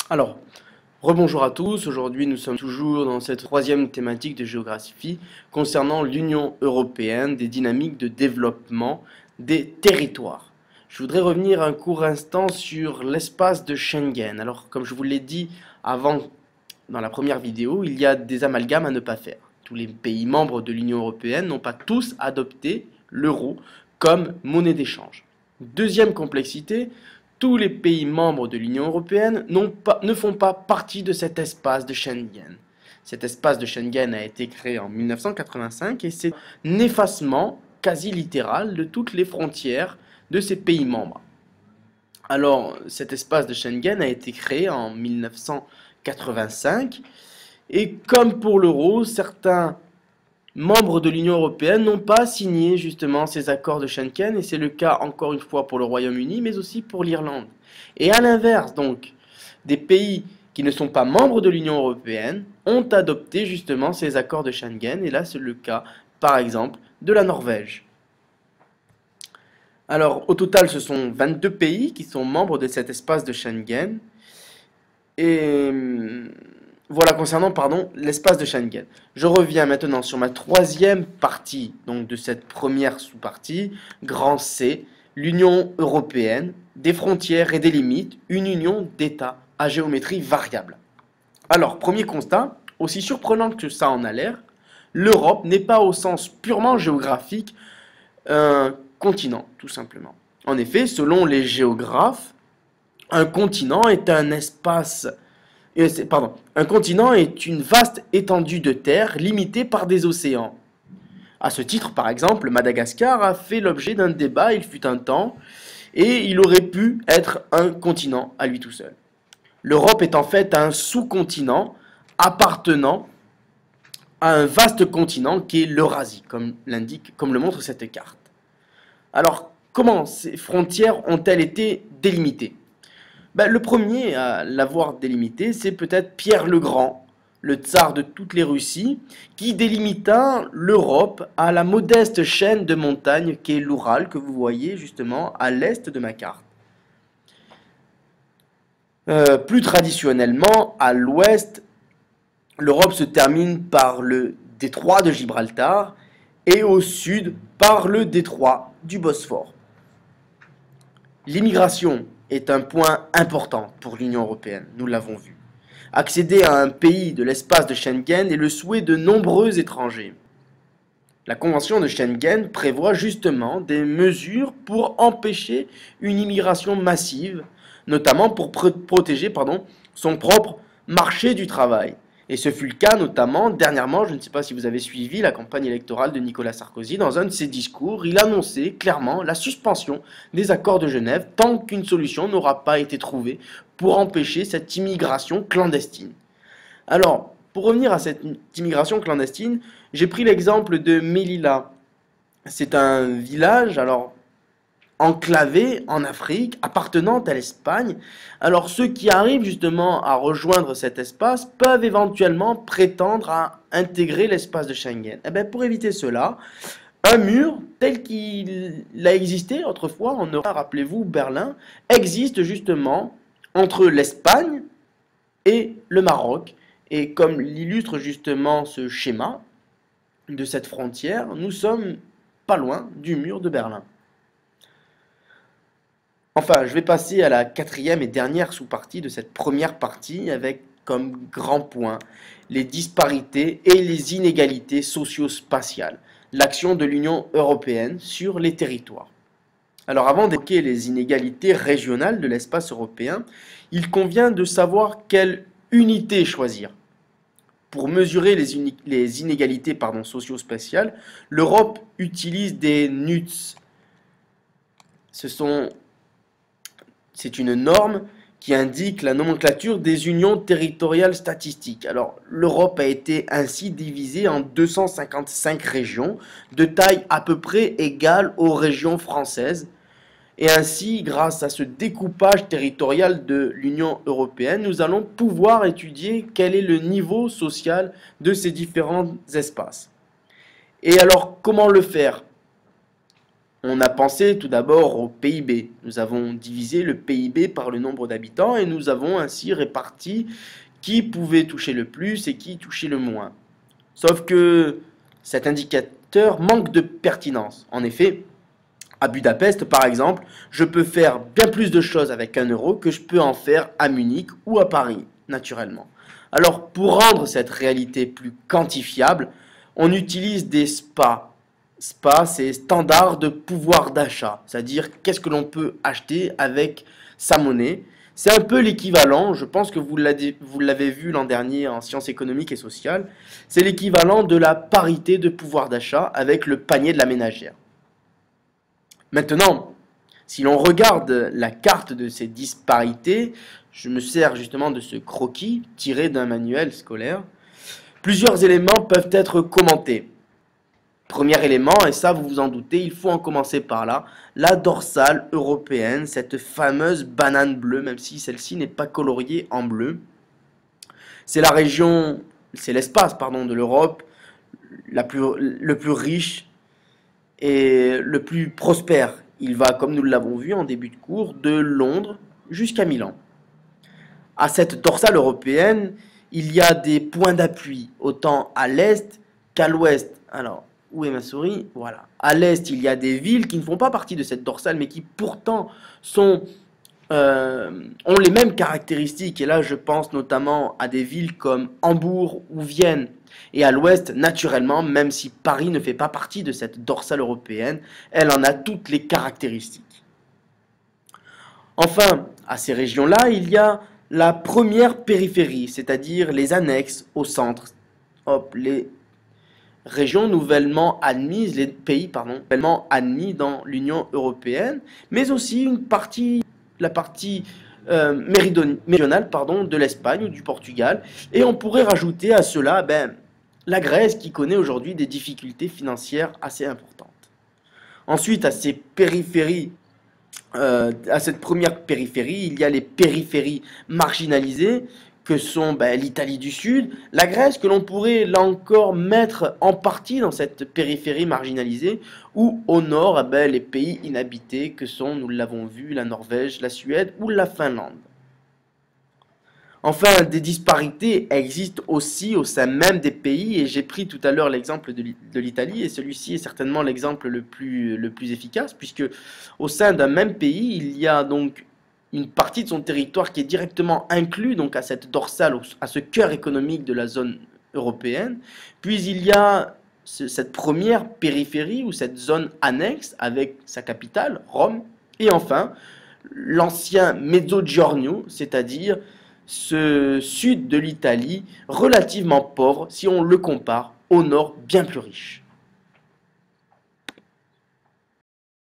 Alors, rebonjour à tous. Aujourd'hui, nous sommes toujours dans cette troisième thématique de géographie concernant l'Union européenne, des dynamiques de développement des territoires. Je voudrais revenir un court instant sur l'espace de Schengen. Alors, comme je vous l'ai dit avant dans la première vidéo, il y a des amalgames à ne pas faire. Tous les pays membres de l'Union européenne n'ont pas tous adopté l'euro comme monnaie d'échange. Deuxième complexité, tous les pays membres de l'Union européenne ne font pas partie de cet espace de Schengen. Cet espace de Schengen a été créé en 1985 et c'est un effacement quasi littéral de toutes les frontières de ces pays membres. Alors, cet espace de Schengen a été créé en 1985 et comme pour l'euro, certains membres de l'Union européenne n'ont pas signé justement ces accords de Schengen et c'est le cas encore une fois pour le Royaume-Uni mais aussi pour l'Irlande. Et à l'inverse donc, des pays qui ne sont pas membres de l'Union européenne ont adopté justement ces accords de Schengen et là c'est le cas par exemple de la Norvège. Alors au total ce sont 22 pays qui sont membres de cet espace de Schengen et voilà concernant l'espace de Schengen. Je reviens maintenant sur ma troisième partie donc de cette première sous-partie, grand C, l'Union européenne, des frontières et des limites, une union d'États à géométrie variable. Alors, premier constat, aussi surprenant que ça en a l'air, l'Europe n'est pas au sens purement géographique un continent, tout simplement. En effet, selon les géographes, un continent est un espace un continent est une vaste étendue de terre limitée par des océans. À ce titre, par exemple, Madagascar a fait l'objet d'un débat, il fut un temps, et il aurait pu être un continent à lui tout seul. L'Europe est en fait un sous-continent appartenant à un vaste continent qui est l'Eurasie, comme le montre cette carte. Alors, comment ces frontières ont-elles été délimitées? Le premier à l'avoir délimité, c'est peut-être Pierre le Grand, le tsar de toutes les Russies, qui délimita l'Europe à la modeste chaîne de montagnes qu'est l'Oural, que vous voyez justement à l'est de ma carte. Plus traditionnellement, à l'ouest, l'Europe se termine par le détroit de Gibraltar et au sud par le détroit du Bosphore. L'immigration est un point important pour l'Union européenne, nous l'avons vu. Accéder à un pays de l'espace de Schengen est le souhait de nombreux étrangers. La Convention de Schengen prévoit justement des mesures pour empêcher une immigration massive, notamment pour protéger son propre marché du travail. Et ce fut le cas notamment dernièrement, je ne sais pas si vous avez suivi la campagne électorale de Nicolas Sarkozy, dans un de ses discours, il annonçait clairement la suspension des accords de Genève tant qu'une solution n'aura pas été trouvée pour empêcher cette immigration clandestine. Alors, pour revenir à cette immigration clandestine, j'ai pris l'exemple de Melilla. C'est un village, enclavé en Afrique, appartenant à l'Espagne. Alors ceux qui arrivent justement à rejoindre cet espace peuvent éventuellement prétendre à intégrer l'espace de Schengen. Et bien pour éviter cela, un mur tel qu'il a existé autrefois en Europe, rappelez-vous Berlin, existe justement entre l'Espagne et le Maroc. Et comme l'illustre justement ce schéma de cette frontière, nous sommes pas loin du mur de Berlin. Enfin, je vais passer à la quatrième et dernière sous-partie de cette première partie avec comme grand point les disparités et les inégalités socio-spatiales, l'action de l'Union européenne sur les territoires. Alors avant d'évoquer les inégalités régionales de l'espace européen, il convient de savoir quelle unité choisir. Pour mesurer les inégalités socio-spatiales, l'Europe utilise des NUTS. C'est une norme qui indique la nomenclature des unions territoriales statistiques. Alors, l'Europe a été ainsi divisée en 255 régions, de taille à peu près égale aux régions françaises. Et ainsi, grâce à ce découpage territorial de l'Union européenne, nous allons pouvoir étudier quel est le niveau social de ces différents espaces. Et alors, comment le faire? On a pensé tout d'abord au PIB. Nous avons divisé le PIB par le nombre d'habitants et nous avons ainsi réparti qui pouvait toucher le plus et qui touchait le moins. Sauf que cet indicateur manque de pertinence. En effet, à Budapest, par exemple, je peux faire bien plus de choses avec 1 euro que je peux en faire à Munich ou à Paris, naturellement. Alors, pour rendre cette réalité plus quantifiable, on utilise des SPA. SPA, c'est standard de pouvoir d'achat, c'est-à-dire qu'est-ce que l'on peut acheter avec sa monnaie. C'est un peu l'équivalent, je pense que vous l'avez vu l'an dernier en sciences économiques et sociales, c'est l'équivalent de la parité de pouvoir d'achat avec le panier de la ménagère. Maintenant, si l'on regarde la carte de ces disparités, je me sers justement de ce croquis tiré d'un manuel scolaire. Plusieurs éléments peuvent être commentés. Premier élément, et ça vous vous en doutez, il faut en commencer par là, la dorsale européenne, cette fameuse banane bleue, même si celle-ci n'est pas coloriée en bleu. C'est la région, c'est l'espace, pardon, de l'Europe le plus riche et le plus prospère. Il va, comme nous l'avons vu en début de cours, de Londres jusqu'à Milan. À cette dorsale européenne, il y a des points d'appui, autant à l'est qu'à l'ouest. Alors, où est ma souris? Voilà. À l'est, il y a des villes qui ne font pas partie de cette dorsale, mais qui pourtant ont les mêmes caractéristiques. Et là, je pense notamment à des villes comme Hambourg ou Vienne. Et à l'ouest, naturellement, même si Paris ne fait pas partie de cette dorsale européenne, elle en a toutes les caractéristiques. Enfin, à ces régions-là, il y a la première périphérie, c'est-à-dire les annexes au centre. Hop, les régions nouvellement admises, les pays, pardon, nouvellement admis dans l'Union européenne, mais aussi la partie méridionale, pardon, de l'Espagne ou du Portugal. Et on pourrait rajouter à cela la Grèce qui connaît aujourd'hui des difficultés financières assez importantes. Ensuite, à ces périphéries, à cette première périphérie, il y a les périphéries marginalisées que sont l'Italie du Sud, la Grèce que l'on pourrait là encore mettre en partie dans cette périphérie marginalisée, ou au nord les pays inhabités que sont, nous l'avons vu, la Norvège, la Suède ou la Finlande. Enfin, des disparités existent aussi au sein même des pays, et j'ai pris tout à l'heure l'exemple de l'Italie, et celui-ci est certainement l'exemple le plus efficace, puisque au sein d'un même pays, il y a donc une partie de son territoire qui est directement inclus donc à cette dorsale, à ce cœur économique de la zone européenne, puis il y a cette première périphérie ou cette zone annexe avec sa capitale, Rome, et enfin l'ancien Mezzogiorno, c'est-à-dire ce sud de l'Italie relativement pauvre si on le compare au nord bien plus riche.